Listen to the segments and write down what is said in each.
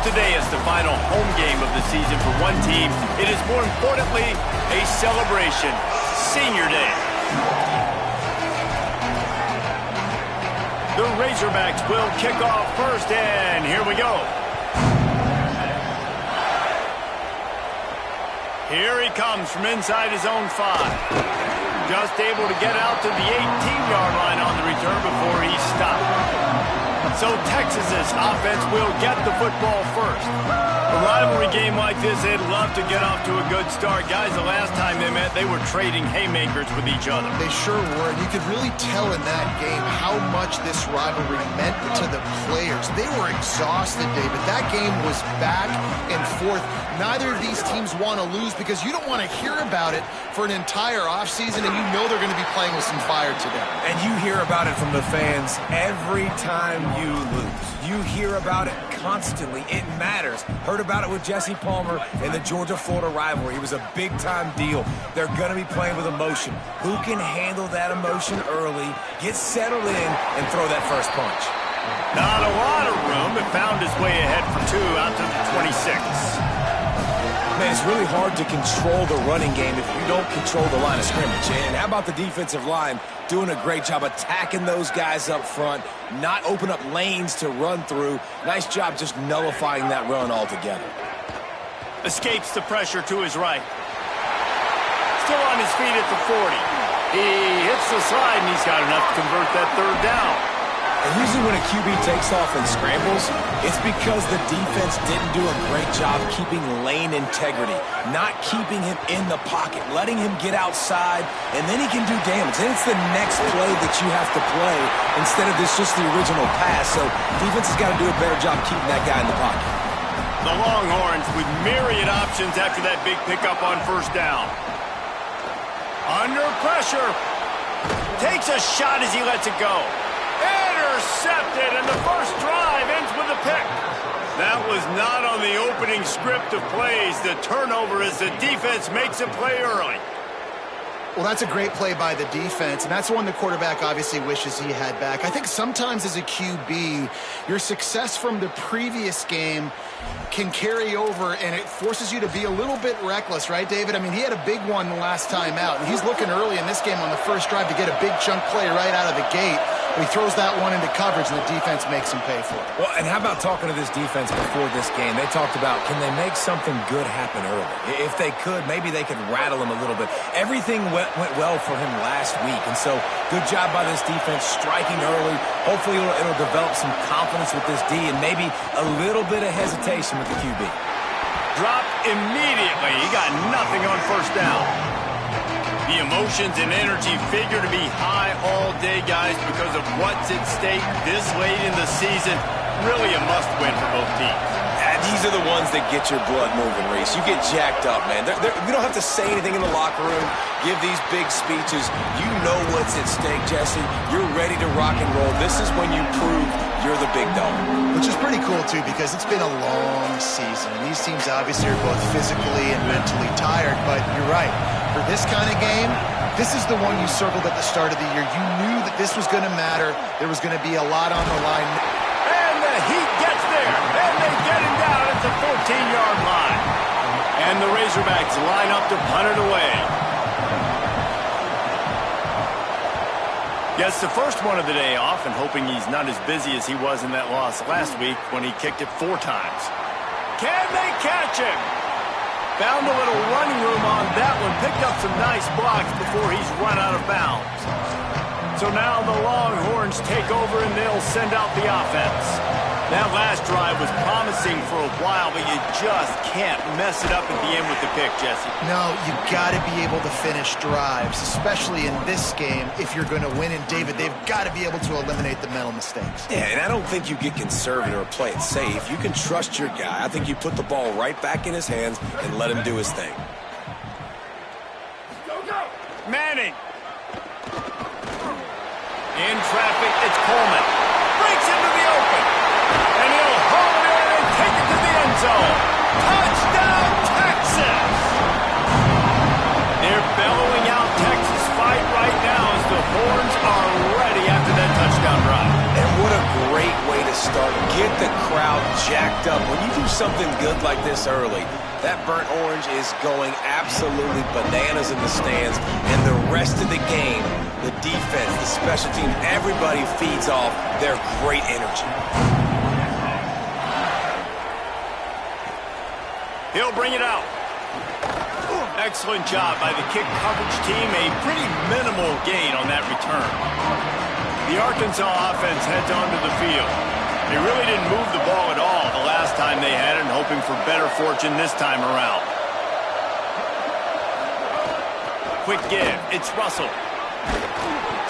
today is the final home game of the season for one team. It is more importantly a celebration. Senior Day. The Razorbacks will kick off first, and here we go. Here he comes from inside his own 5. Just able to get out to the 18-yard line on the return before he stopped. So Texas's offense will get the football first. A rivalry game like this, they'd love to get off to a good start. Guys, the last time they met, they were trading haymakers with each other. They sure were, and you could really tell in that game how much this rivalry meant to the players. They were exhausted, David. That game was back and forth. Neither of these teams want to lose because you don't want to hear about it for an entire offseason, and you know they're going to be playing with some fire today. And you hear about it from the fans every time you lose. You hear about it constantly. It matters. Heard about it with Jesse Palmer in the Georgia-Florida rivalry. It was a big-time deal. They're going to be playing with emotion. Who can handle that emotion early, get settled in, and throw that first punch? Not a lot of room, but found his way ahead for 2 out to the 26. Man, it's really hard to control the running game if you don't control the line of scrimmage. And how about the defensive line doing a great job attacking those guys up front, not open up lanes to run through. Nice job just nullifying that run altogether. Escapes the pressure to his right. Still on his feet at the 40. He hits the slide, and he's got enough to convert that 3rd down. And usually when a QB takes off and scrambles, it's because the defense didn't do a great job keeping lane integrity, not keeping him in the pocket, letting him get outside, and then he can do damage. Then it's the next play that you have to play instead of this just the original pass. So defense has got to do a better job keeping that guy in the pocket. The Longhorns with myriad options after that big pickup on 1st down. Under pressure. Takes a shot as he lets it go. Intercepted, and the first drive ends with a pick. That was not on the opening script of plays. The turnover as the defense makes a play early. Well, that's a great play by the defense, and that's the one the quarterback obviously wishes he had back. I think sometimes as a QB, your success from the previous game can carry over, and it forces you to be a little bit reckless, right, David? I mean, he had a big one the last time out, and he's looking early in this game on the first drive to get a big chunk play right out of the gate. He throws that one into coverage, and the defense makes him pay for it. Well, and how about talking to this defense before this game? They talked about, can they make something good happen early? If they could, maybe they could rattle him a little bit. Everything went well for him last week, and so good job by this defense striking early. Hopefully it'll develop some confidence with this D and maybe a little bit of hesitation with the QB. Dropped immediately. He got nothing on 1st down. The emotions and energy figure to be high all day, guys, because of what's at stake this late in the season. Really a must-win for both teams. These are the ones that get your blood moving, Reese. You get jacked up, man. We don't have to say anything in the locker room, give these big speeches. You know what's at stake, Jesse. You're ready to rock and roll. This is when you prove you're the big dog. Which is pretty cool, too, because it's been a long season. And these teams obviously are both physically and mentally tired, but you're right. For this kind of game, this is the one you circled at the start of the year. You knew that this was going to matter. There was going to be a lot on the line. And the Heat gets there. And they get him down at the 14-yard line. And the Razorbacks line up to punt it away. Gets the first one of the day off, and hoping he's not as busy as he was in that loss last week when he kicked it 4 times. Can they catch him? Found a little running room on that one. Picked up some nice blocks before he's run out of bounds. So now the Longhorns take over, and they'll send out the offense. That last drive was promising for a while, but you just can't mess it up at the end with the pick, Jesse. No, you got to be able to finish drives, especially in this game if you're going to win. And, David, they've got to be able to eliminate the mental mistakes. Yeah, and I don't think you get conservative or play it safe. You can trust your guy. I think you put the ball right back in his hands and let him do his thing. Manning. In traffic, it's Coleman. Breaks into the open. And he'll haul it in and take it to the end zone. Touchdown, Texas! They're bellowing out Texas fight right now as the Horns are ready after that touchdown drive. And what a great way to start. Get the crowd jacked up. When you do something good like this early, that burnt orange is going absolutely bananas in the stands. And the rest of the game, the defense, the special team, everybody feeds off their great energy. He'll bring it out. Excellent job by the kick coverage team. A pretty minimal gain on that return. The Arkansas offense heads onto the field. They really didn't move the ball at all the last time they had it, and hoping for better fortune this time around. Quick give. It's Russell.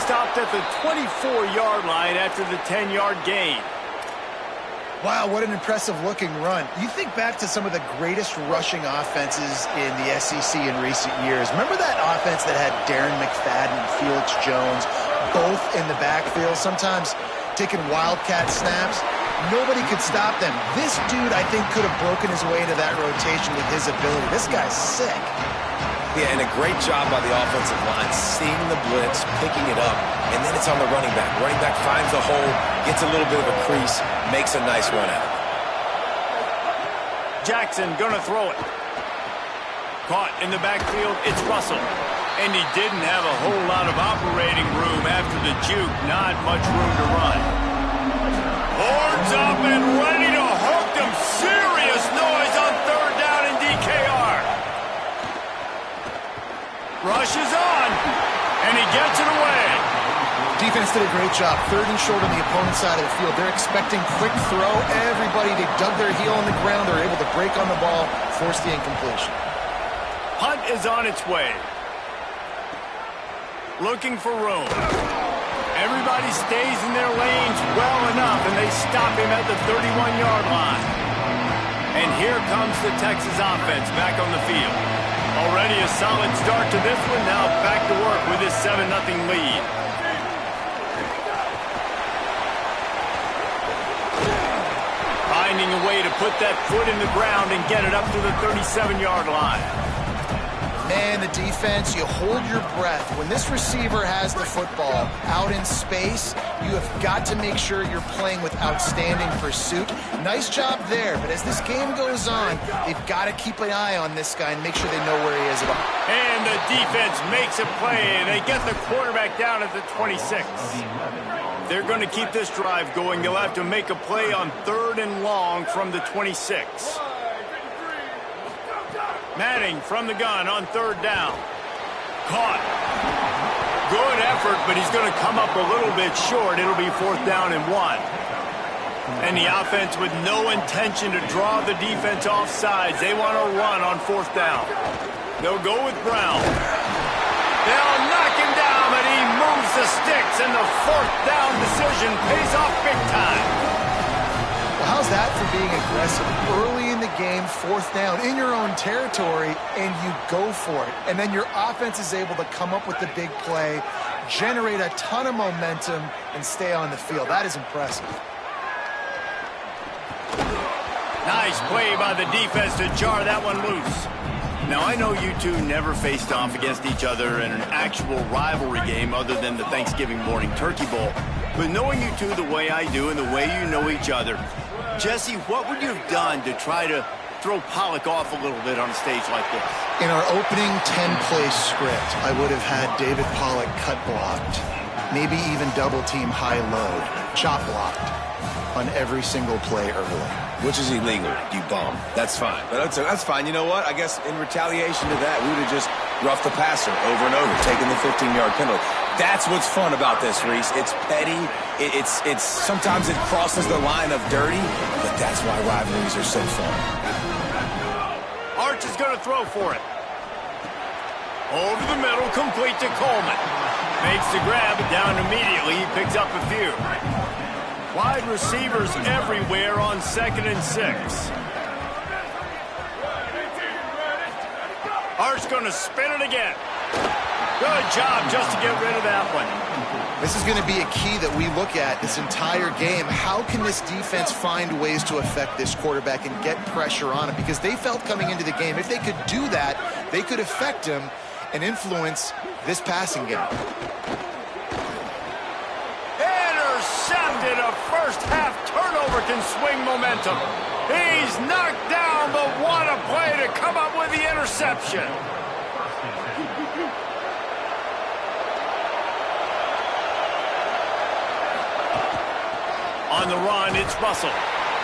Stopped at the 24-yard line after the 10-yard gain. Wow, what an impressive-looking run. You think back to some of the greatest rushing offenses in the SEC in recent years. Remember that offense that had Darren McFadden and Felix Jones both in the backfield, sometimes taking wildcat snaps? Nobody could stop them. This dude, I think, could have broken his way into that rotation with his ability. This guy's sick. Yeah, and a great job by the offensive line, seeing the blitz, picking it up, and then it's on the running back. Running back finds the hole, gets a little bit of a crease, makes a nice run out of it. Jackson gonna throw it. Caught in the backfield, it's Russell. And he didn't have a whole lot of operating room after the juke. Not much room to run. Horns up and ready to hook them. Serious noise on third down in DKR. Rushes on, and he gets it away. Defense did a great job. Third and short on the opponent's side of the field. They're expecting quick throw. Everybody, they dug their heel on the ground. They're able to break on the ball, force the incompletion. Punt is on its way. Looking for room. Everybody stays in their lanes well enough, and they stop him at the 31-yard line. And here comes the Texas offense back on the field. Already a solid start to this one. Now back to work with his 7-0 lead. Finding a way to put that foot in the ground and get it up to the 37-yard line. Man, the defense, you hold your breath. When this receiver has the football out in space, you have got to make sure you're playing with outstanding pursuit. Nice job there, but as this game goes on, they've got to keep an eye on this guy and make sure they know where he is at all. And the defense makes a play. They get the quarterback down at the 26. They're going to keep this drive going. They'll have to make a play on third and long from the 26. Manning from the gun on third down. Caught. Good effort, but he's going to come up a little bit short. It'll be 4th down and 1. And the offense with no intention to draw the defense off sides. They want to run on 4th down. They'll go with Brown. They'll knock him down, but he moves the sticks, and the 4th down decision pays off big time. Well, how's that for being aggressive? Early in the game, 4th down in your own territory, and you go for it. And then your offense is able to come up with the big play, generate a ton of momentum, and stay on the field. That is impressive. Nice play by the defense to jar that one loose. Now, I know you two never faced off against each other in an actual rivalry game other than the Thanksgiving morning Turkey Bowl. But knowing you two the way I do and the way you know each other, Jesse, what would you have done to try to throw Pollock off a little bit on a stage like this? In our opening 10-play script, I would have had David Pollock cut blocked, maybe even double-team high-low, chop blocked on every single play early. Which is illegal, you bum. That's fine. But that's fine. You know what? I guess in retaliation to that, we would have just roughed the passer over and over, taking the 15-yard penalty. That's what's fun about this, Reese. It's petty. It's sometimes it crosses the line of dirty, but that's why rivalries are so fun. Arch is going to throw for it. Over the middle, complete to Coleman. Makes the grab, down immediately. He picks up a few. Wide receivers everywhere on 2nd and 6. Arch going to spin it again. Good job just to get rid of that one. This is going to be a key that we look at this entire game. How can this defense find ways to affect this quarterback and get pressure on him? Because they felt coming into the game, if they could do that, they could affect him and influence this passing game. Intercepted, a first-half turnover turnover can swing momentum. He's knocked down, but what a play to come up with the interception. On the run, it's Russell.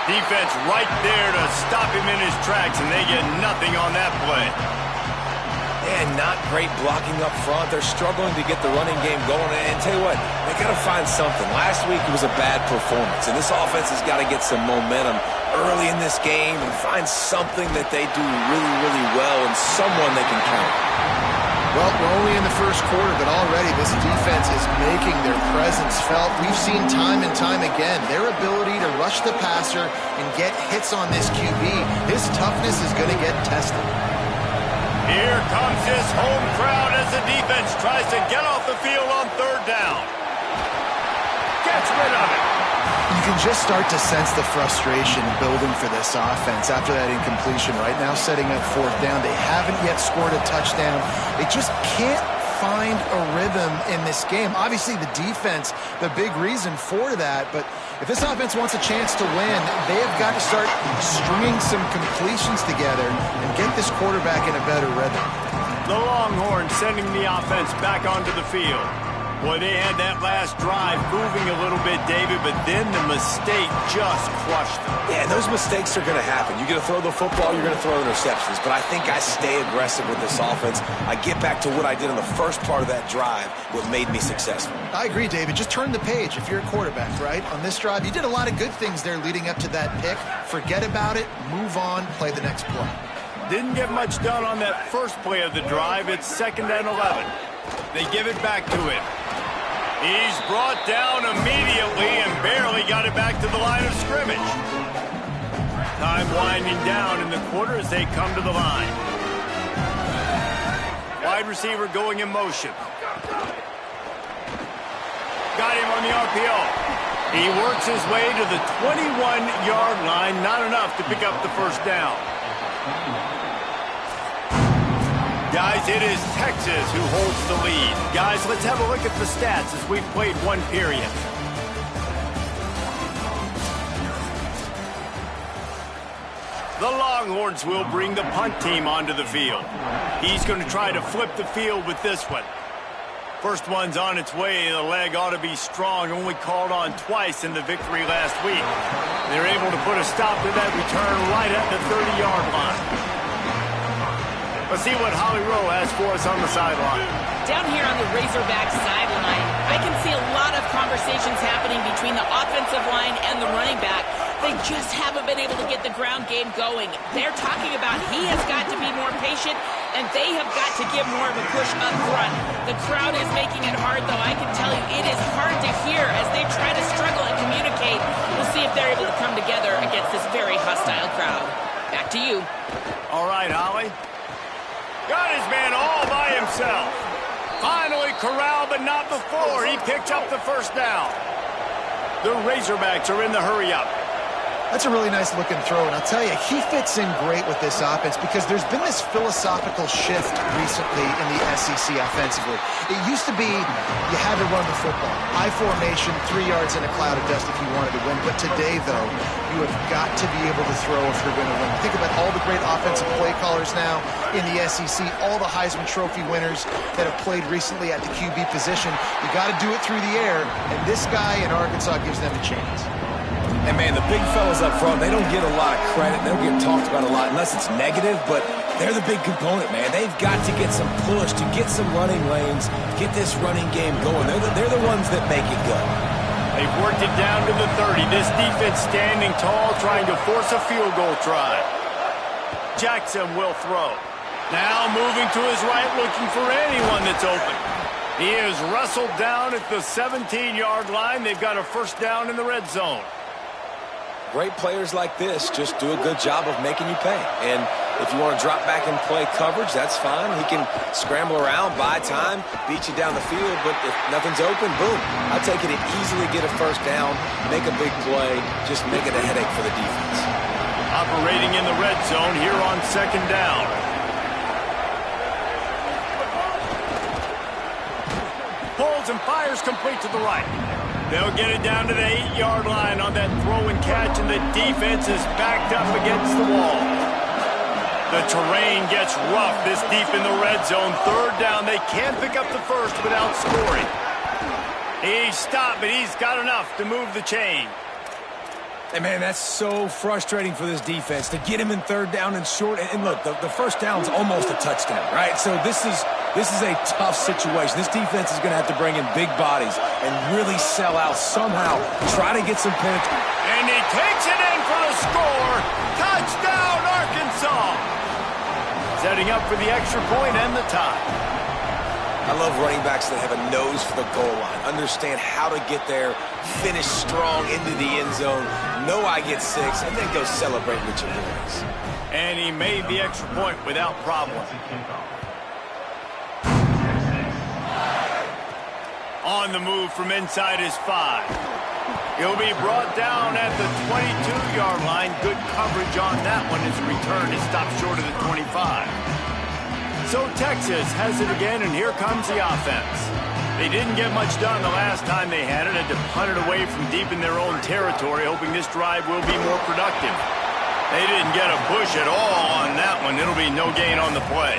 Defense right there to stop him in his tracks, and they get nothing on that play. And not great blocking up front. They're struggling to get the running game going. And tell you what, they got to find something. Last week it was a bad performance, and this offense has got to get some momentum early in this game and find something that they do really, really well and someone they can count. Well, we're only in the first quarter, but already this defense is making their presence felt. We've seen time and time again their ability to rush the passer and get hits on this QB. His toughness is going to get tested. Here comes his home crowd as the defense tries to get off the field on third down. Gets rid of it. You can just start to sense the frustration building for this offense after that incompletion. Right now, setting up fourth down. They haven't yet scored a touchdown. They just can't find a rhythm in this game. Obviously, the defense, the big reason for that. But if this offense wants a chance to win, they have got to start stringing some completions together and get this quarterback in a better rhythm. The Longhorns sending the offense back onto the field. Boy, they had that last drive moving a little bit, David, but then the mistake just crushed them. Yeah, and those mistakes are going to happen. You're going to throw the football, you're going to throw interceptions. But I think I stay aggressive with this offense. I get back to what I did in the first part of that drive, what made me successful. I agree, David. Just turn the page if you're a quarterback, right? On this drive, you did a lot of good things there leading up to that pick. Forget about it, move on, play the next play. Didn't get much done on that first play of the drive. It's 2nd and 11. They give it back to him. He's brought down immediately and barely got it back to the line of scrimmage. Time winding down in the quarter as they come to the line. Wide receiver going in motion. Got him on the RPO. He works his way to the 21-yard line. Not enough to pick up the first down. Guys, it is Texas who holds the lead. Guys, let's have a look at the stats as we've played one period. The Longhorns will bring the punt team onto the field. He's going to try to flip the field with this one. First one's on its way. The leg ought to be strong. Only called on twice in the victory last week. They're able to put a stop to that return right at the 30-yard line. Let's see what Holly Rowe has for us on the sideline. Down here on the Razorback sideline, I can see a lot of conversations happening between the offensive line and the running back. They just haven't been able to get the ground game going. They're talking about he has got to be more patient, and they have got to give more of a push up front. The crowd is making it hard, though. I can tell you it is hard to hear as they try to struggle and communicate. We'll see if they're able to come together against this very hostile crowd. Back to you. All right, Holly. Got his man all by himself. Finally corralled, but not before. He picked up the first down. The Razorbacks are in the hurry-up. That's a really nice looking throw, and I'll tell you, he fits in great with this offense because there's been this philosophical shift recently in the SEC offensively. It used to be you had to run the football. High formation, 3 yards in a cloud of dust if you wanted to win. But today, though, you have got to be able to throw if you're going to win. Think about all the great offensive play callers now in the SEC, all the Heisman Trophy winners that have played recently at the QB position. You got to do it through the air, and this guy in Arkansas gives them a chance. And, man, the big fellas up front, they don't get a lot of credit. They don't get talked about a lot unless it's negative, but they're the big component, man. They've got to get some push, to get some running lanes, get this running game going. They're the ones that make it go. They've worked it down to the 30. This defense standing tall, trying to force a field goal try. Jackson will throw. Now moving to his right, looking for anyone that's open. He is wrestled down at the 17-yard line. They've got a first down in the red zone. Great players like this just do a good job of making you pay. And if you want to drop back and play coverage, that's fine. He can scramble around, buy time, beat you down the field. But if nothing's open, boom. I take it to easily get a first down, make a big play, just make it a headache for the defense. Operating in the red zone here on second down. Pulls and fires complete to the right. They'll get it down to the 8-yard line on that throw and catch, and the defense is backed up against the wall. The terrain gets rough this deep in the red zone. Third down, they can't pick up the first without scoring. He stopped, but he's got enough to move the chain. And, man, that's so frustrating for this defense to get him in third down and short. And look, the first down's almost a touchdown, right? So this is a tough situation. This defense is going to have to bring in big bodies and really sell out somehow, try to get some points. And he takes it in for the score. Touchdown, Arkansas. Setting up for the extra point and the tie. I love running backs that have a nose for the goal line, understand how to get there, finish strong into the end zone, know I get 6, and then go celebrate with your boys. And he made the extra point without problem. On the move from inside his 5. He'll be brought down at the 22-yard line. Good coverage on that one. His return is stopped short of the 25. So Texas has it again, and here comes the offense. They didn't get much done the last time they had it. Had to punt it away from deep in their own territory, hoping this drive will be more productive. They didn't get a push at all on that one. It'll be no gain on the play.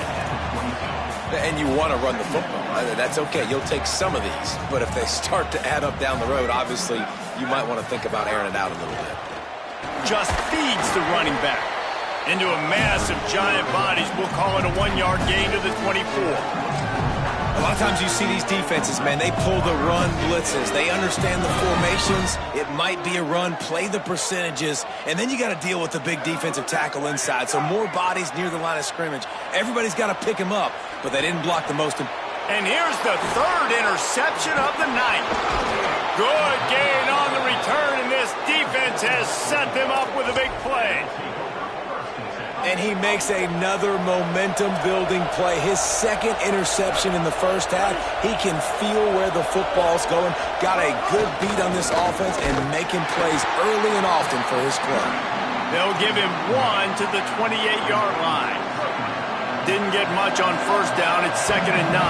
And you want to run the football. That's okay. You'll take some of these. But if they start to add up down the road, obviously you might want to think about airing it out a little bit. Just feeds the running back into a mass of giant bodies. We'll call it a 1-yard gain to the 24. A lot of times you see these defenses, man, they pull the run blitzes. They understand the formations. It might be a run, play the percentages, and then you got to deal with the big defensive tackle inside. So more bodies near the line of scrimmage. Everybody's got to pick him up, but they didn't block the most. And here's the third interception of the night. Good gain on the return, and this defense has set them up with a big play. And he makes another momentum-building play. His second interception in the first half. He can feel where the football's going. Got a good beat on this offense and making plays early and often for his club. They'll give him 1 to the 28-yard line. Didn't get much on first down. It's 2nd and 9.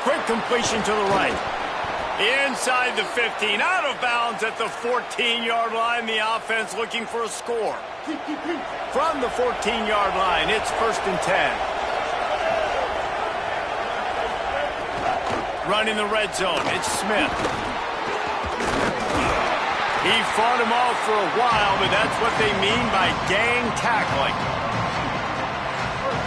Quick completion to the right. Inside the 15, out of bounds at the 14-yard line. The offense looking for a score. From the 14-yard line, it's 1st and 10. Running the red zone, it's Smith. He fought him off for a while, but that's what they mean by gang tackling.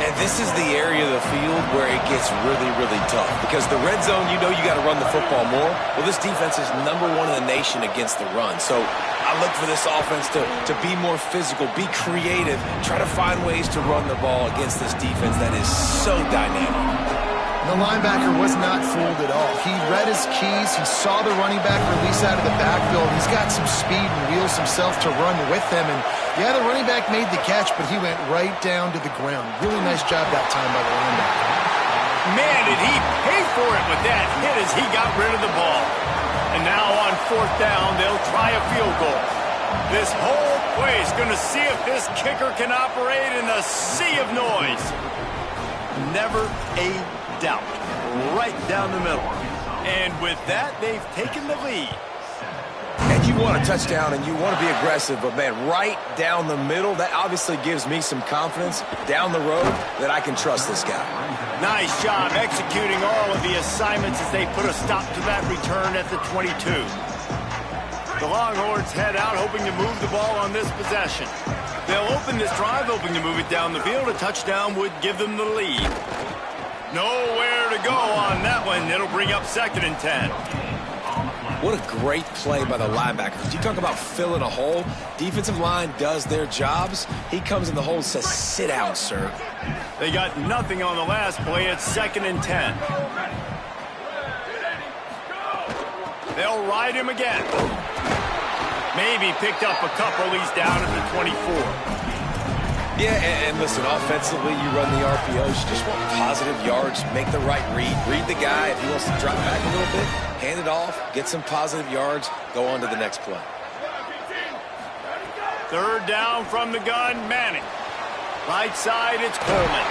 And this is the area of the field where it gets really, really tough. Because the red zone, you know you got to run the football more. Well, this defense is #1 in the nation against the run. So I look for this offense to be more physical, be creative, try to find ways to run the ball against this defense that is so dynamic. The linebacker was not fooled at all. He read his keys. He saw the running back release out of the backfield. He's got some speed and wheels himself to run with him. And, yeah, the running back made the catch, but he went right down to the ground. Really nice job that time by the linebacker. Man, did he pay for it with that hit as he got rid of the ball. And now on 4th down, they'll try a field goal. This whole play is going to see if this kicker can operate in the sea of noise. Never a doubt. Right down the middle. And with that, they've taken the lead. And you want a touchdown and you want to be aggressive, but, man, right down the middle, that obviously gives me some confidence down the road that I can trust this guy. Nice job executing all of the assignments as they put a stop to that return at the 22. The Longhorns head out hoping to move the ball on this possession. They'll open this drive hoping to move it down the field. A touchdown would give them the lead. Nowhere to go on that one. It'll bring up 2nd and 10. What a great play by the linebackers. You talk about filling a hole. Defensive line does their jobs. He comes in the hole and says, sit down, sir. They got nothing on the last play. It's 2nd and 10. They'll ride him again. Maybe picked up a couple. He's down at the 24. Yeah, and listen, offensively, you run the RPOs. You just want positive yards, make the right read. Read the guy. If he wants to drop back a little bit, hand it off, get some positive yards, go on to the next play. 3rd down from the gun, Manning. Right side, it's Coleman.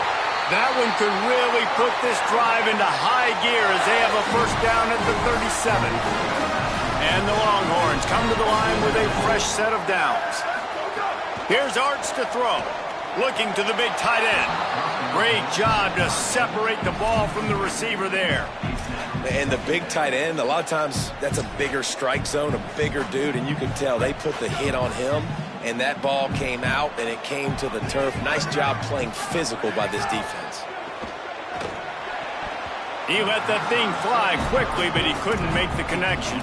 That one could really put this drive into high gear as they have a first down at the 37. And the Longhorns come to the line with a fresh set of downs. Here's Arts to throw. Looking to the big tight end. Great job to separate the ball from the receiver there. And the big tight end, a lot of times that's a bigger strike zone, a bigger dude, and you can tell they put the hit on him, and that ball came out, and it came to the turf. Nice job playing physical by this defense. He let that thing fly quickly, but he couldn't make the connection.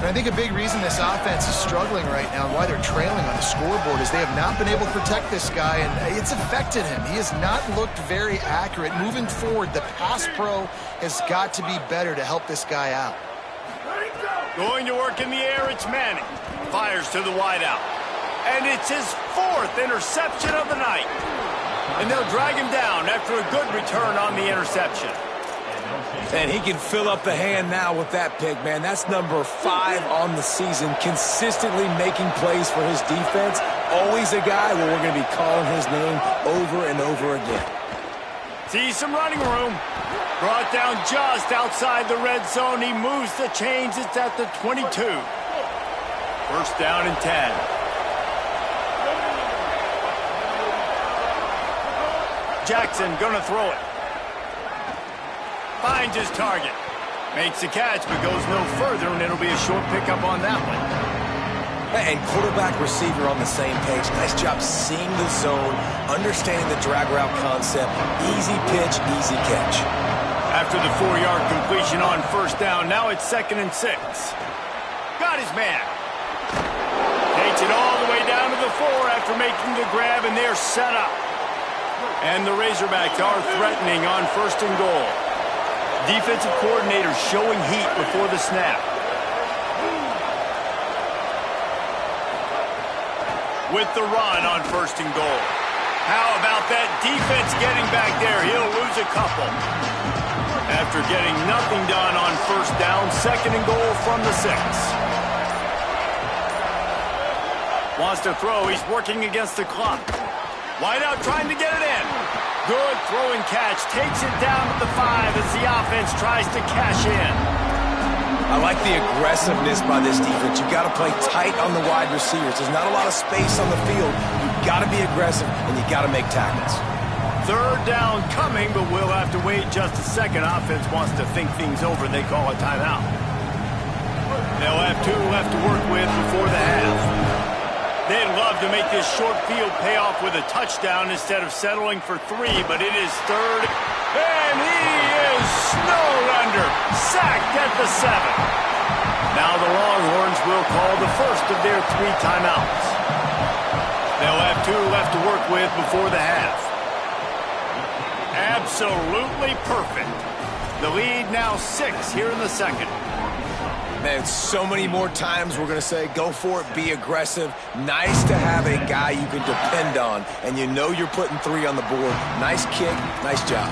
And I think a big reason this offense is struggling right now and why they're trailing on the scoreboard is they have not been able to protect this guy, and it's affected him. He has not looked very accurate. Moving forward, the pass pro has got to be better to help this guy out. Going to work in the air, it's Manning. Fires to the wideout. And it's his 4th interception of the night. And they'll drag him down after a good return on the interception. And he can fill up the hand now with that pick, man. That's number 5 on the season, consistently making plays for his defense. Always a guy where we're going to be calling his name over and over again. Sees some running room. Brought down just outside the red zone. He moves the chains. It's at the 22. First down and 10. Jackson gonna throw it. Finds his target. Makes the catch, but goes no further, and it'll be a short pickup on that one. And quarterback receiver on the same page. Nice job seeing the zone, understanding the drag route concept. Easy pitch, easy catch. After the 4-yard completion on first down, now it's 2nd and 6. Got his man. Takes it all the way down to the 4 after making the grab, and they're set up. And the Razorbacks are threatening on 1st and goal. Defensive coordinator showing heat before the snap. With the run on 1st and goal. How about that defense getting back there? He'll lose a couple. After getting nothing done on first down, 2nd and goal from the 6. Wants to throw. He's working against the clock. Wideout trying to get it in. Good throwing catch. Takes it down to the 5 as the offense tries to cash in. I like the aggressiveness by this defense. You got to play tight on the wide receivers. There's not a lot of space on the field. You got to be aggressive, and you got to make tackles. 3rd down coming, but we'll have to wait just a second. Offense wants to think things over. They call a timeout. They'll have 2 left to work with before the half. They'd love to make this short field pay off with a touchdown instead of settling for 3, but it is 3rd, and he is snowed under, sacked at the 7. Now the Longhorns will call the first of their 3 timeouts. They'll have 2 left to work with before the half. Absolutely perfect. The lead now 6 here in the 2nd. Man, so many more times we're going to say, go for it, be aggressive. Nice to have a guy you can depend on, and you know you're putting 3 on the board. Nice kick, nice job.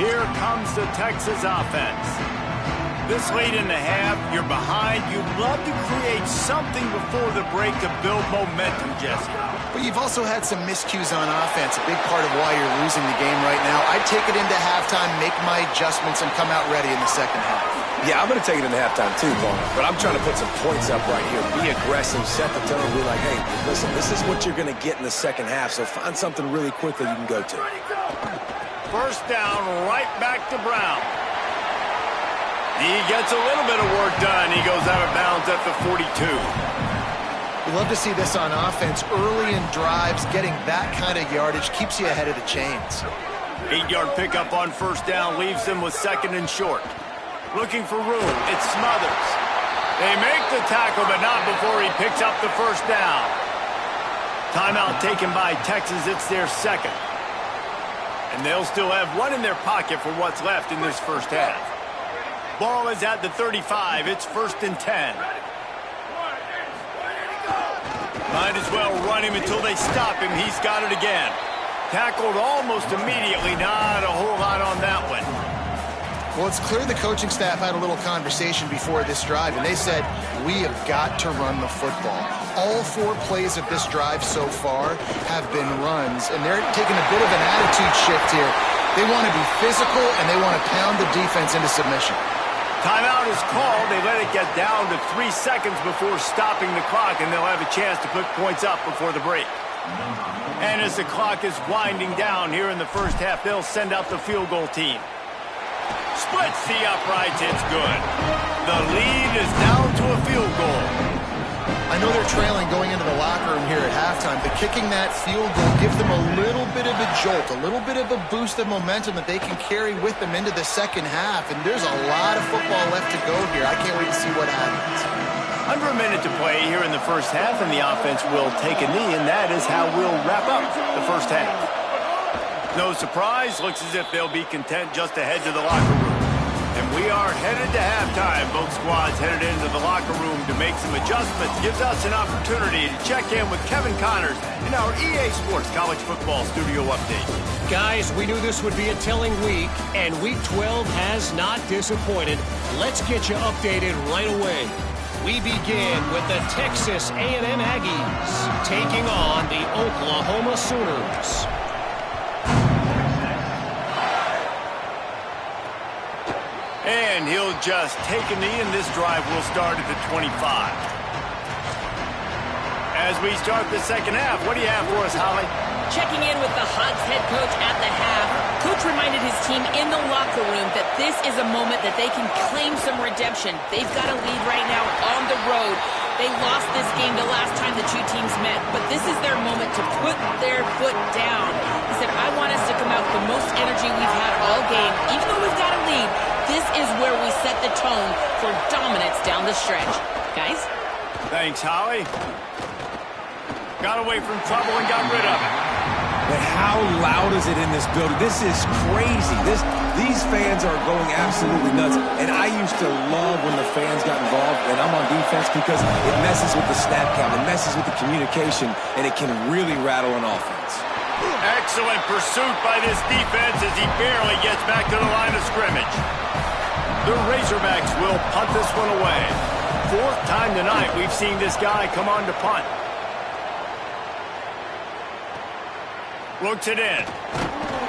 Here comes the Texas offense. This late in the half, you're behind. You'd love to create something before the break to build momentum, Jesse. But you've also had some miscues on offense, a big part of why you're losing the game right now. I'd take it into halftime, make my adjustments, and come out ready in the 2nd half. Yeah, I'm going to take it into halftime too, Paul. But I'm trying to put some points up right here. Be aggressive, set the tone, be like, hey, listen, this is what you're going to get in the 2nd half, so find something really quickly you can go to. First down, right back to Brown. He gets a little bit of work done. He goes out of bounds at the 42. We love to see this on offense. Early in drives, getting that kind of yardage keeps you ahead of the chains. 8-yard pickup on first down leaves them with 2nd and short. Looking for room. It's Smothers. They make the tackle, but not before he picks up the first down. Timeout taken by Texas. It's their 2nd. And they'll still have 1 in their pocket for what's left in this first half. Ball is at the 35. It's 1st and 10. Might as well run him until they stop him. He's got it again. Tackled almost immediately. Not a whole lot on that one. Well, it's clear the coaching staff had a little conversation before this drive, and they said, we have got to run the football. All 4 plays of this drive so far have been runs, and they're taking a bit of an attitude shift here. They want to be physical, and they want to pound the defense into submission. Timeout is called. They let it get down to 3 seconds before stopping the clock, and they'll have a chance to put points up before the break. And as the clock is winding down here in the first half, they'll send out the field goal team. Splits the uprights. It's good. The lead is down to a field goal. I know they're trailing going into the locker room here at halftime, but kicking that field goal gives them a little bit of a jolt, a little bit of a boost of momentum that they can carry with them into the second half. And there's a lot of football left to go here. I can't wait to see what happens. Under a minute to play here in the first half, and the offense will take a knee, and that is how we'll wrap up the first half. No surprise, looks as if they'll be content just to head to the locker room. And we are headed to halftime. Both squads headed into the locker room to make some adjustments. Gives us an opportunity to check in with Kevin Connors in our EA Sports College Football Studio Update. Guys, we knew this would be a telling week, and Week 12 has not disappointed. Let's get you updated right away. We begin with the Texas A&M Aggies taking on the Oklahoma Sooners. And he'll just take a knee, and this drive will start at the 25. As we start the second half, what do you have for us, Holly? Checking in with the Hogs head coach at the half, Coach reminded his team in the locker room that this is a moment that they can claim some redemption. They've got a lead right now on the road. They lost this game the last time the 2 teams met, but this is their moment to put their foot down. He said, I want us to come out with the most energy we've had all game. Even though we've got a lead, this is where we set the tone for dominance down the stretch. Guys? Thanks, Holly. Got away from trouble and got rid of it. But how loud is it in this building? This is crazy. These fans are going absolutely nuts. And I used to love when the fans got involved, and I'm on defense, because it messes with the snap count, it messes with the communication, and it can really rattle an offense. Excellent pursuit by this defense as he barely gets back to the line of scrimmage. The Razorbacks will punt this one away. 4th time tonight we've seen this guy come on to punt. Looks it in.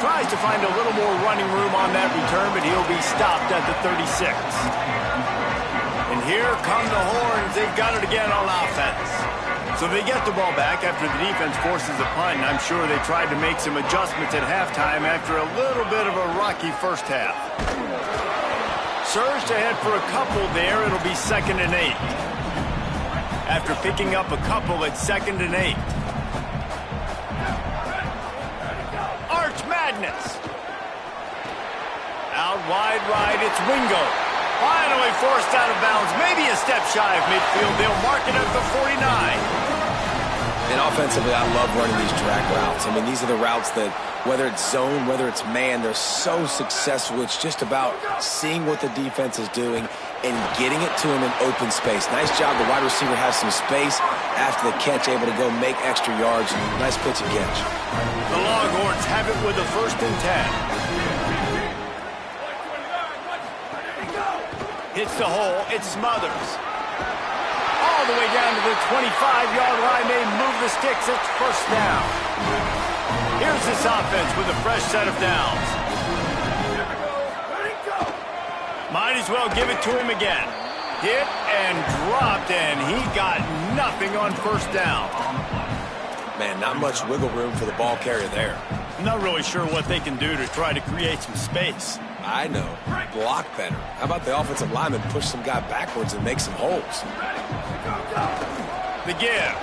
Tries to find a little more running room on that return, but he'll be stopped at the 36. And here come the horns. They've got it again on offense. So they get the ball back after the defense forces a punt, and I'm sure they tried to make some adjustments at halftime after a little bit of a rocky first half. Surged ahead for a couple there. It'll be 2nd and 8. After picking up a couple, it's 2nd and 8. Arch Madness. Out wide right, it's Wingo. Finally forced out of bounds, maybe a step shy of midfield. They'll mark it at the 49. And offensively, I love running these drag routes. I mean, these are the routes that, whether it's zone, whether it's man, they're so successful. It's just about seeing what the defense is doing and getting it to him in open space. Nice job. The wide receiver has some space after the catch, able to go make extra yards. Nice pitch and catch. The Longhorns have it with a 1st and 10. Hits the hole. It Smothers. All the way down to the 25-yard line. They move the sticks. It's 1st down. Here's this offense with a fresh set of downs. Might as well give it to him again. Hit and dropped, and he got nothing on 1st down. Man, not much wiggle room for the ball carrier there. I'm not really sure what they can do to try to create some space. I know. Block better. How about the offensive lineman push some guy backwards and make some holes? The give.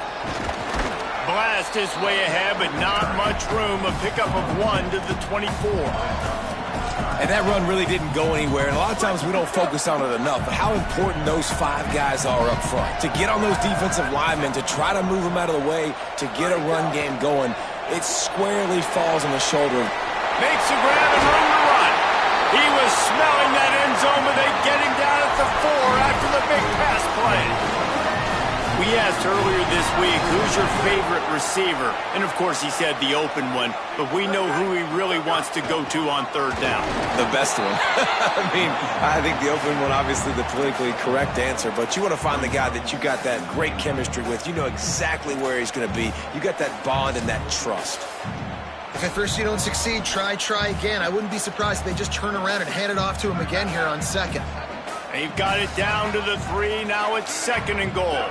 Blast his way ahead, but not much room. A pickup of 1 to the 24. And that run really didn't go anywhere. And a lot of times we don't focus on it enough. But how important those 5 guys are up front. To get on those defensive linemen, to try to move them out of the way, to get a run game going, it squarely falls on the shoulder. Makes a grab and room to run. He was smelling that end zone, but they get him down at the 4 after the big pass play. We asked earlier this week, who's your favorite receiver? And, of course, he said the open one. But we know who he really wants to go to on third down. The best one. I mean, I think the open one, obviously the politically correct answer. But you want to find the guy that you got that great chemistry with. You know exactly where he's going to be. You got that bond and that trust. If at first you don't succeed, try again. I wouldn't be surprised if they just turn around and hand it off to him again here on second. They've got it down to the 3. Now it's 2nd and goal.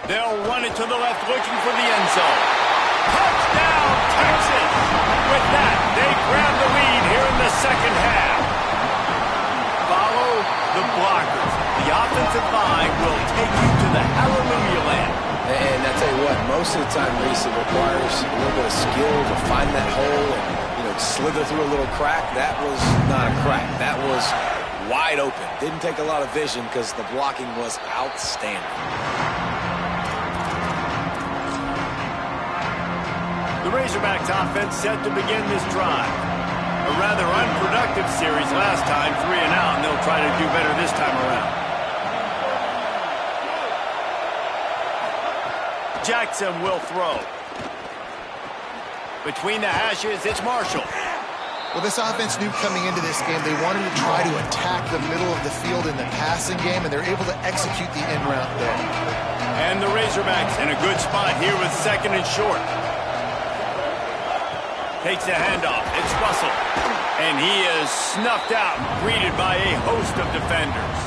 They'll run it to the left, looking for the end zone. Touchdown, Texas! With that, they grab the lead here in the second half. Follow the blockers. The offensive line will take you to the hallelujah land. And I tell you what, most of the time, Reese, it requires a little bit of skill to find that hole and, slither through a little crack. That was not a crack. That was wide open. Didn't take a lot of vision because the blocking was outstanding. The Razorbacks offense set to begin this drive. A rather unproductive series last time, 3 and out, and they'll try to do better this time around. Jackson will throw. Between the hashes, it's Marshall. Well, this offense knew coming into this game they wanted to try to attack the middle of the field in the passing game, and they're able to execute the in route there. And the Razorbacks in a good spot here with 2nd and short. Takes the handoff. It's Russell. And he is snuffed out, greeted by a host of defenders.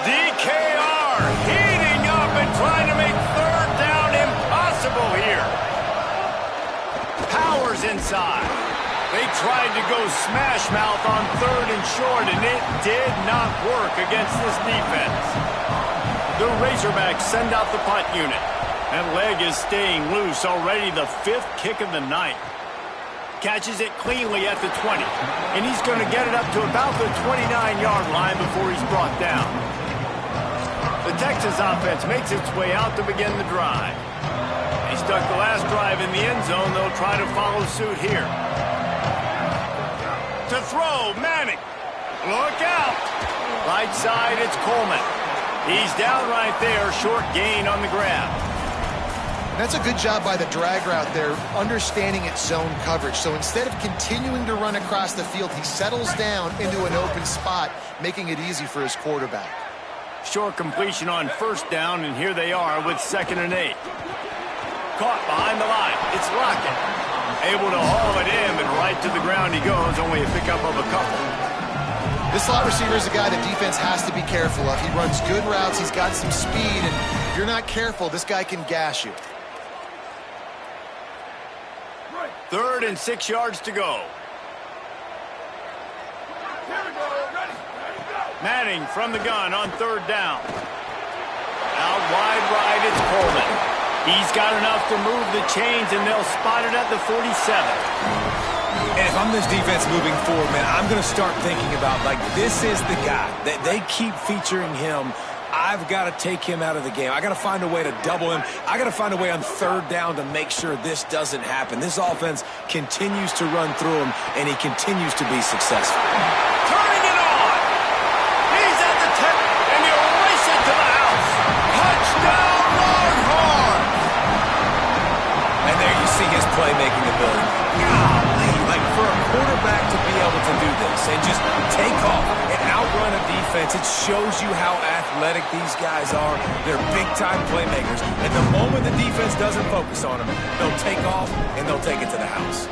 DKR heating up and trying to make third down impossible here. Powers inside. They tried to go smash mouth on 3rd and short, and it did not work against this defense. The Razorbacks send out the punt unit. That leg is staying loose, already the 5th kick of the night. Catches it cleanly at the 20, and he's going to get it up to about the 29-yard line before he's brought down. The Texas offense makes its way out to begin the drive. They stuck the last drive in the end zone. They'll try to follow suit here. To throw, Manning. Look out. Right side, it's Coleman. He's down right there, short gain on the grab. That's a good job by the drag route there, understanding its zone coverage. So instead of continuing to run across the field, he settles down into an open spot, making it easy for his quarterback. Short completion on 1st down, and here they are with 2nd and 8. Caught behind the line. It's Lockett. Able to haul it in, and right to the ground he goes, only a pickup of a couple. This slot receiver is a guy the defense has to be careful of. He runs good routes, he's got some speed, and if you're not careful, this guy can gash you. 3rd and 6 yards to go. Manning from the gun on 3rd down. Out wide right, it's Coleman. He's got enough to move the chains, and they'll spot it at the 47. And if I'm this defense moving forward, man, I'm going to start thinking about, this is the guy. They keep featuring him. I've got to take him out of the game. I got to find a way to double him. I got to find a way on 3rd down to make sure this doesn't happen. This offense continues to run through him, and he continues to be successful. Turning it on. He's at the 10, and he'll race it to the house. Touchdown, Longhorns. And there you see his playmaking ability. Golly, for a quarterback to be able to do this and just take off and outrun a defense, it shows you how athletic these guys are. They're big-time playmakers. And the moment the defense doesn't focus on them, they'll take off and they'll take it to the house.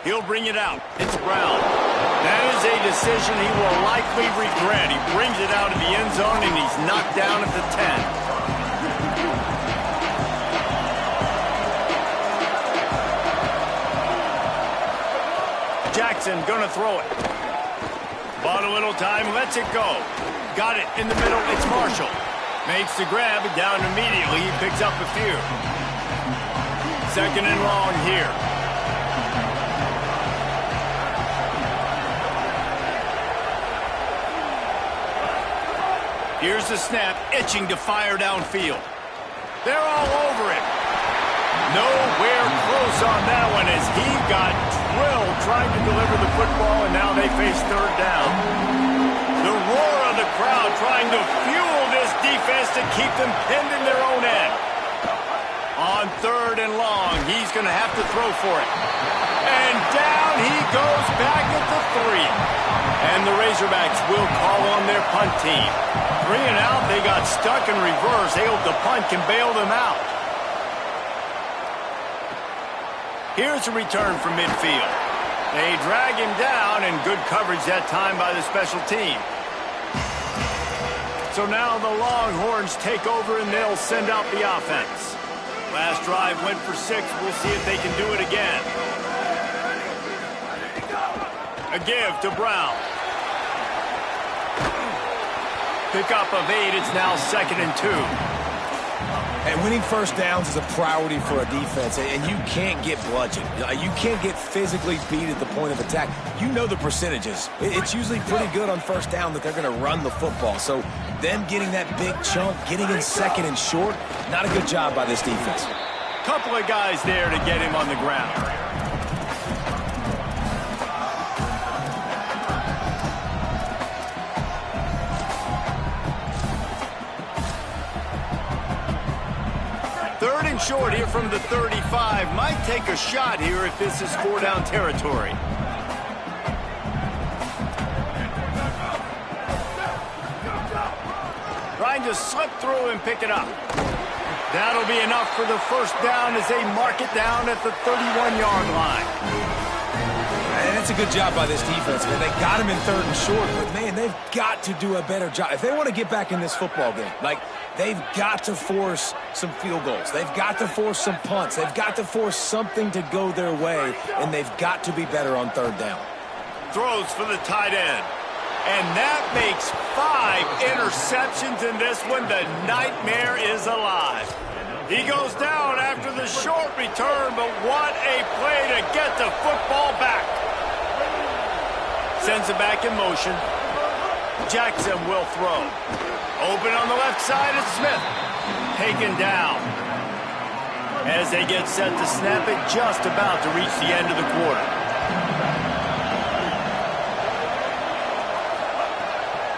He'll bring it out. It's Brown. That is a decision he will likely regret. He brings it out of the end zone, and he's knocked down at the 10. Jackson gonna throw it. Bought a little time, lets it go. Got it in the middle, it's Marshall. Makes the grab, down immediately, he picks up a few. 2nd and long here. Here's the snap, itching to fire downfield. They're all over him. Nowhere close on that one as he got drilled trying to deliver the football, and now they face third down. The roar of the crowd trying to fuel this defense to keep them pinned in their own end. On third and long, he's going to have to throw for it. And down he goes back at the 3. And the Razorbacks will call on their punt team. 3 and out, they got stuck in reverse. They hope the punt can bail them out. Here's a return from midfield. They drag him down, and good coverage that time by the special team. So now the Longhorns take over, and they'll send out the offense. Last drive went for 6. We'll see if they can do it again. A give to Brown. Pickup of 8. It's now 2nd and 2. And winning first downs is a priority for a defense, and you can't get bludgeoned. You can't get physically beat at the point of attack. You know the percentages. It's usually pretty good on first down that they're going to run the football. So them getting that big chunk, getting in 2nd and short, not a good job by this defense. Couple of guys there to get him on the ground. Third and short here from the 35. Might take a shot here if this is 4-down territory. Trying to slip through and pick it up. That'll be enough for the first down as they mark it down at the 31-yard line. And that's a good job by this defense, man. They got him in 3rd and short, but, man, they've got to do a better job. If they want to get back in this football game, they've got to force some field goals. They've got to force some punts. They've got to force something to go their way, and they've got to be better on 3rd down. Throws for the tight end. And that makes 5 interceptions in this one. The nightmare is alive. He goes down after the short return, but what a play to get the football back. Sends it back in motion. Jackson will throw. Open on the left side is Smith. Taken down. As they get set to snap it, just about to reach the end of the quarter.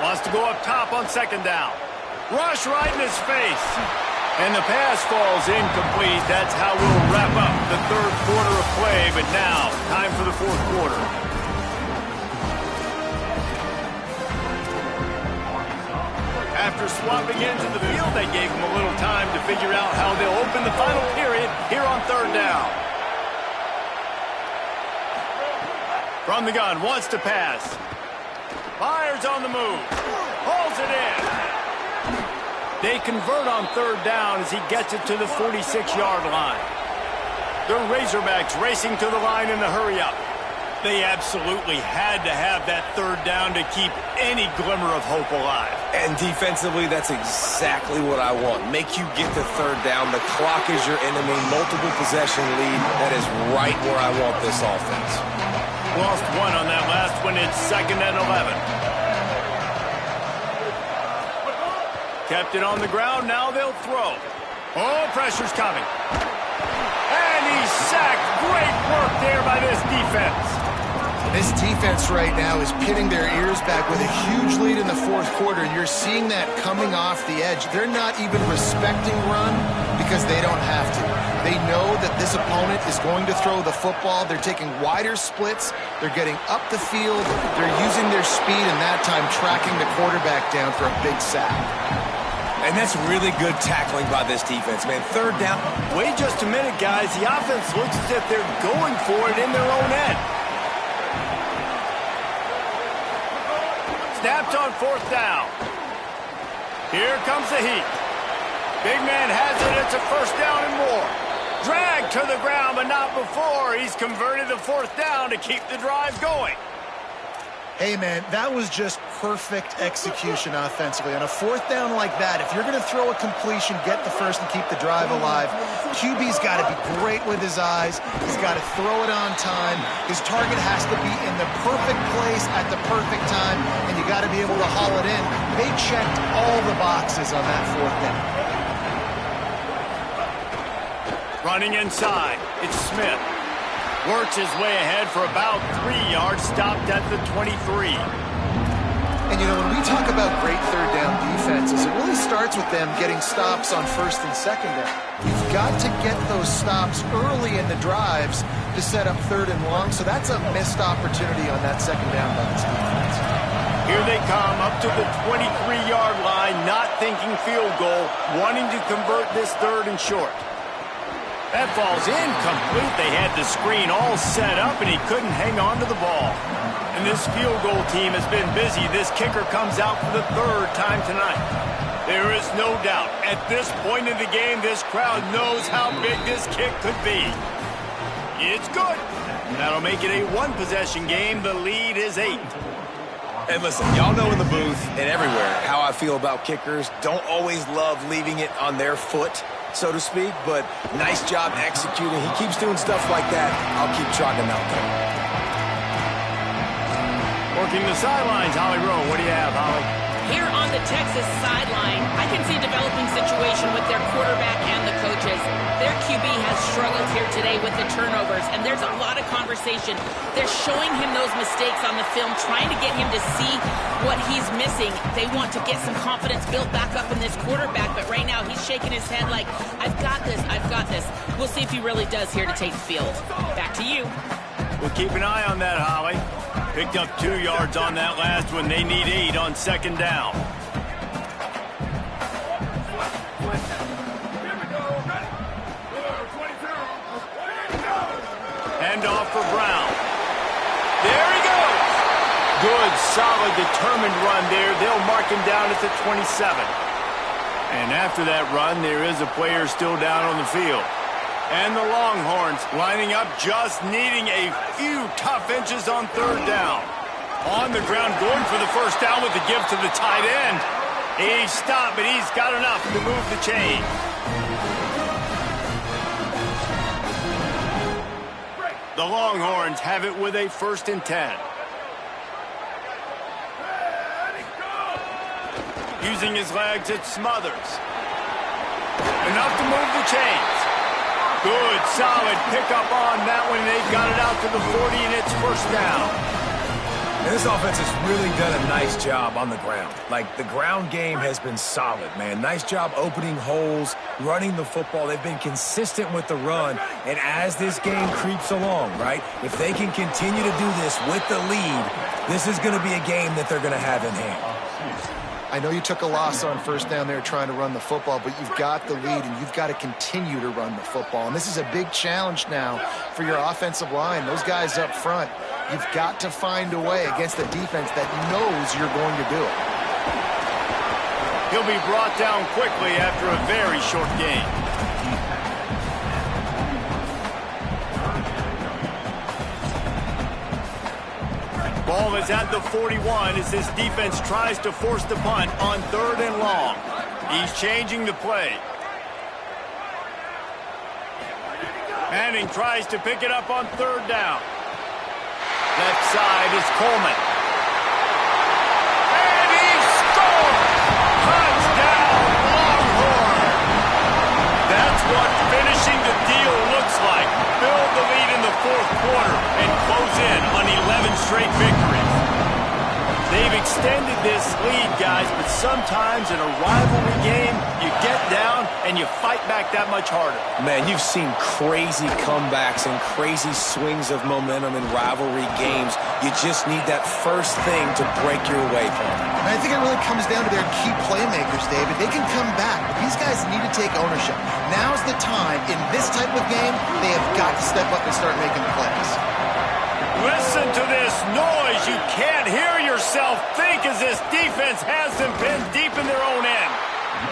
Wants to go up top on 2nd down. Rush right in his face. And the pass falls incomplete. That's how we'll wrap up the 3rd quarter of play. But now, time for the 4th quarter. After swapping into the field, they gave him a little time to figure out how they'll open the final period here on 3rd down. From the gun, wants to pass. Fires on the move. Pulls it in. They convert on 3rd down as he gets it to the 46-yard line. The Razorbacks racing to the line in the hurry-up. They absolutely had to have that 3rd down to keep any glimmer of hope alive. And defensively, that's exactly what I want. Make you get the 3rd down. The clock is your enemy. Multiple possession lead. That is right where I want this offense. Lost 1 on that last one. It's 2nd and 11. Kept it on the ground. Now they'll throw. Oh, pressure's coming. And he's sacked. Great work there by this defense. This defense right now is pitting their ears back with a huge lead in the 4th quarter. You're seeing that coming off the edge. They're not even respecting run because they don't have to. They know that this opponent is going to throw the football. They're taking wider splits. They're getting up the field. They're using their speed, and that time tracking the quarterback down for a big sack. And that's really good tackling by this defense, man. 3rd down. Wait just a minute, guys. The offense looks as if they're going for it in their own end. Snapped on 4th down. Here comes the heat. Big man has it. It's a 1st down and more. Dragged to the ground, but not before. He's converted the 4th down to keep the drive going. Hey, man, that was just perfect execution offensively. On a 4th down like that, if you're going to throw a completion, get the first and keep the drive alive, QB's got to be great with his eyes. He's got to throw it on time. His target has to be in the perfect place at the perfect time, and you got to be able to haul it in. They checked all the boxes on that 4th down. Running inside, it's Smith. Works his way ahead for about 3 yards, stopped at the 23. And, you know, when we talk about great third down defenses, it really starts with them getting stops on first and second down. You've got to get those stops early in the drives to set up third and long, so that's a missed opportunity on that second down by this defense. Here they come up to the 23-yard line, not thinking field goal, wanting to convert this third and short. That falls incomplete. They had the screen all set up, and he couldn't hang on to the ball. And this field goal team has been busy. This kicker comes out for the third time tonight. There is no doubt, at this point in the game, this crowd knows how big this kick could be. It's good. That'll make it a one-possession game. The lead is 8. And listen, y'all know in the booth and everywhere how I feel about kickers. Don't always love leaving it on their foot, so to speak, but nice job executing. He keeps doing stuff like that. I'll keep chalking out there. Working the sidelines, Holly Rowe. What do you have, Holly? Here on the Texas sideline, I can see a developing situation with their quarterback and the coaches. Their QB has struggled here today with the turnovers, and there's a lot of conversation. They're showing him those mistakes on the film, trying to get him to see what he's missing. They want to get some confidence built back up in this quarterback, but right now he's shaking his head like, I've got this, I've got this. We'll see if he really does here to take the field. Back to you. We'll keep an eye on that, Holly. Picked up 2 yards on that last one. They need 8 on second down. Hand off for Brown. There he goes. Good, solid, determined run there. They'll mark him down at the 27. And after that run, there is a player still down on the field. And the Longhorns lining up, just needing a few tough inches on third down. On the ground, going for the first down with the give to the tight end. He stopped, but he's got enough to move the chain. The Longhorns have it with a 1st and 10. Using his legs, it Smothers. Enough to move the chains. Good, solid pickup on that one. They've got it out to the 40, and it's first down. And this offense has really done a nice job on the ground. Like, the ground game has been solid, man. Nice job opening holes, running the football. They've been consistent with the run. And as this game creeps along, right, if they can continue to do this with the lead, this is going to be a game that they're going to have in hand. I know you took a loss on first down there trying to run the football, but you've got the lead, and you've got to continue to run the football. And this is a big challenge now for your offensive line. Those guys up front, you've got to find a way against a defense that knows you're going to do it. He'll be brought down quickly after a very short game. Ball is at the 41 as this defense tries to force the punt on 3rd and long. He's changing the play. Manning tries to pick it up on 3rd down. Left side is Coleman. And he scores! Touchdown, Longhorn! That's what finishing the deal looks like. Build the lead in the 4th quarter and close in on 11 straight victories. They've extended this lead, guys, but sometimes in a rivalry game, you get down and you fight back that much harder. Man, you've seen crazy comebacks and crazy swings of momentum in rivalry games. You just need that first thing to break your way from it. And I think it really comes down to their key playmakers, David. They can come back, but these guys need to take ownership. Now's the time. In this type of game, they have got to step up and start making plays. Listen to this noise. You can't hear yourself think as this defense has them pinned deep in their own end.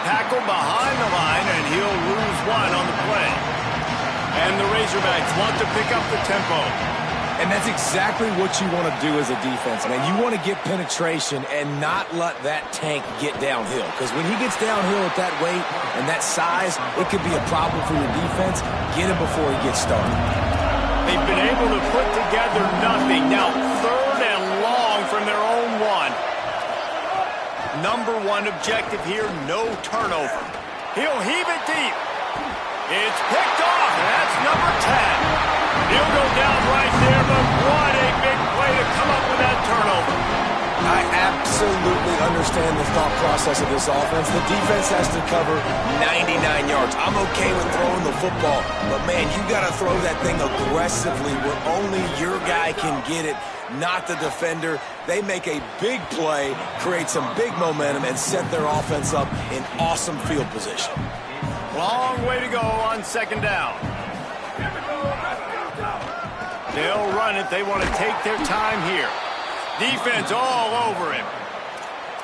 Tackle behind the line, and he'll lose one on the play. And the Razorbacks want to pick up the tempo. And that's exactly what you want to do as a defense, man. You want to get penetration and not let that tank get downhill. Because when he gets downhill at that weight and that size, it could be a problem for your defense. Get him before he gets started. They've been able to put together nothing. Now 3rd and long from their own 1. Number 1 objective here, no turnover. He'll heave it deep. It's picked off, and that's number 10. He'll go down right there, but what a big play to come up with that turnover. I absolutely understand the thought process of this offense. The defense has to cover 99 yards. I'm okay with throwing the football, but, man, you got to throw that thing aggressively where only your guy can get it, not the defender. They make a big play, create some big momentum, and set their offense up in awesome field position. Long way to go on second down. They'll run it. They want to take their time here. Defense all over him.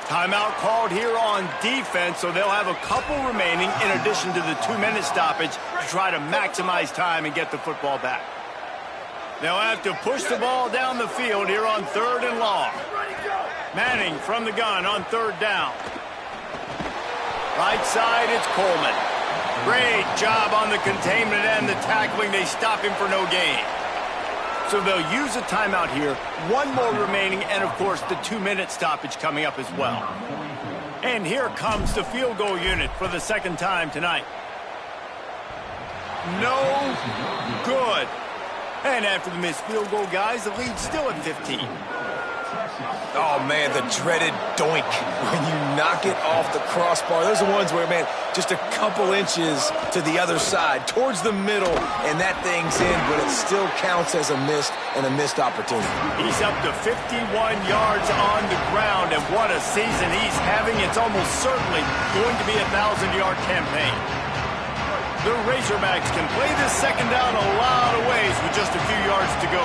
Timeout called here on defense, so they'll have a couple remaining in addition to the 2-minute stoppage to try to maximize time and get the football back. They'll have to push the ball down the field here on 3rd and long. Manning from the gun on 3rd down. Right side, it's Coleman. Great job on the containment and the tackling. They stop him for no gain. So they'll use a timeout here. One more remaining, and, of course, the 2-minute stoppage coming up as well. And here comes the field goal unit for the second time tonight. No good. And after the missed field goal, guys, the lead's still at 15. Oh, man, the dreaded doink when you knock it off the crossbar. Those are ones where, man, just a couple inches to the other side, towards the middle, and that thing's in, but it still counts as a missed opportunity. He's up to 51 yards on the ground, and what a season he's having. It's almost certainly going to be a 1,000-yard campaign. The Razorbacks can play this second down a lot of ways with just a few yards to go.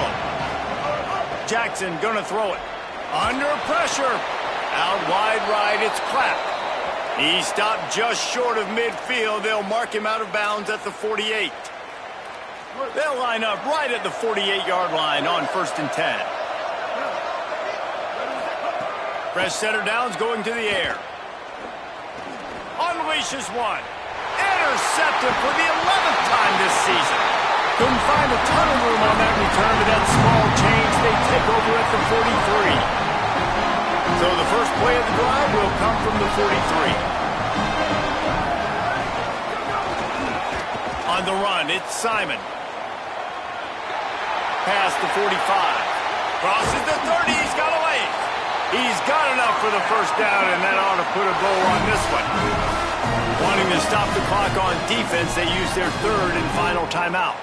Jackson gonna throw it. Under pressure. Out wide right, it's Clapp. He stopped just short of midfield. They'll mark him out of bounds at the 48. They'll line up right at the 48-yard line on 1st and 10. Fresh center downs going to the air. Unleashes one. Intercepted for the 11th time this season. Couldn't find a ton of room on that return to that small change. They take over at the 43. So the first play of the drive will come from the 43. On the run, it's Simon. Past the 45. Crosses the 30. He's got a leg. He's got enough for the first down, and that ought to put a bow on this one. Wanting to stop the clock on defense, they use their 3rd and final timeout.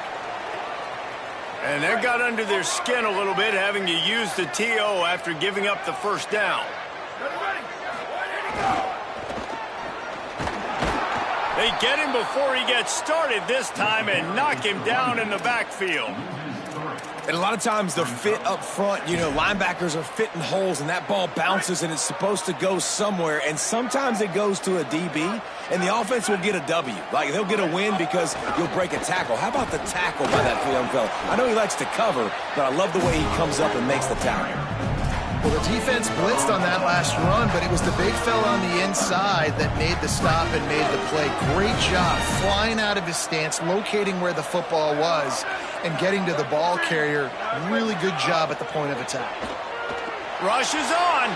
And that got under their skin a little bit, having to use the TO after giving up the first down. They get him before he gets started this time and knock him down in the backfield. And a lot of times the fit up front, you know, linebackers are fitting holes, and that ball bounces, and it's supposed to go somewhere, and sometimes it goes to a DB, and the offense will get a W. Like, they'll get a win because you'll break a tackle. How about the tackle by that young fella? I know he likes to cover, but I love the way he comes up and makes the tackle. Well, the defense blitzed on that last run, but it was the big fella on the inside that made the stop and made the play. Great job flying out of his stance, locating where the football was, and getting to the ball carrier. Really good job at the point of attack. Rush is on.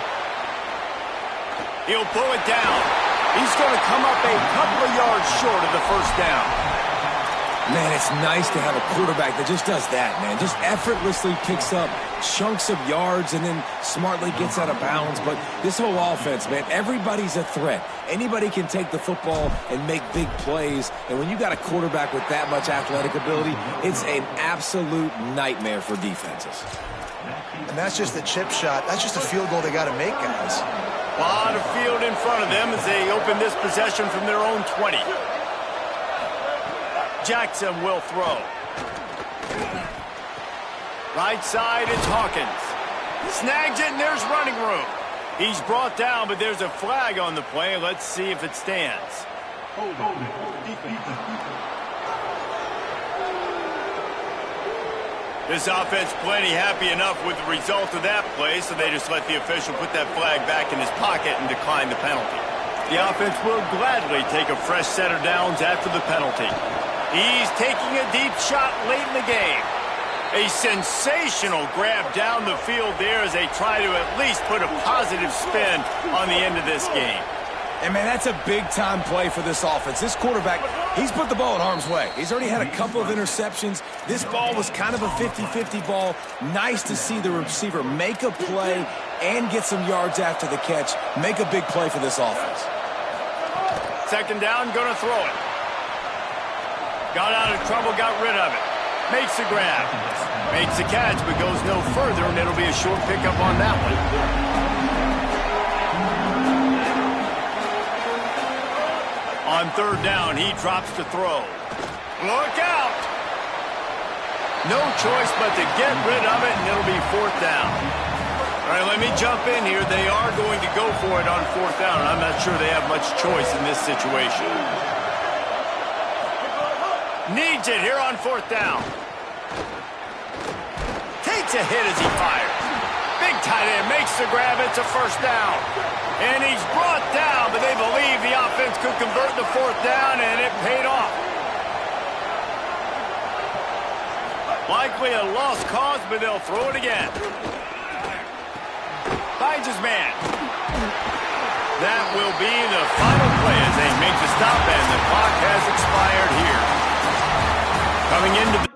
He'll pull it down. He's going to come up a couple of yards short of the first down. Man, it's nice to have a quarterback that just does that, man. Just effortlessly picks up chunks of yards and then smartly gets out of bounds. But this whole offense, man, everybody's a threat. Anybody can take the football and make big plays. And when you got a quarterback with that much athletic ability, it's an absolute nightmare for defenses. And that's just the chip shot. That's just a field goal they got to make, guys. A lot of field in front of them as they open this possession from their own 20. Jackson will throw. Right side, it's Hawkins. Snags it, and there's running room. He's brought down, but there's a flag on the play. Let's see if it stands. This offense plenty happy enough with the result of that play, so they just let the official put that flag back in his pocket and decline the penalty. The offense will gladly take a fresh set of downs after the penalty. He's taking a deep shot late in the game. A sensational grab down the field there as they try to at least put a positive spin on the end of this game. And, man, that's a big-time play for this offense. This quarterback, he's put the ball in harm's way. He's already had a couple of interceptions. This ball was kind of a 50-50 ball. Nice to see the receiver make a play and get some yards after the catch. Make a big play for this offense. Second down, going to throw it. Got out of trouble, got rid of it. Makes the grab. Makes the catch, but goes no further, and it'll be a short pickup on that one. On third down, he drops to throw. Look out! No choice but to get rid of it, and it'll be fourth down. All right, let me jump in here. They are going to go for it on fourth down, and I'm not sure they have much choice in this situation. Needs it here on fourth down. Takes a hit as he fires. Big tight end makes the grab. It's a first down. And he's brought down, but they believe the offense could convert the fourth down, and it paid off. Likely a lost cause, but they'll throw it again. Finds his man. That will be the final play as they make the stop, and the clock has expired here. Coming into the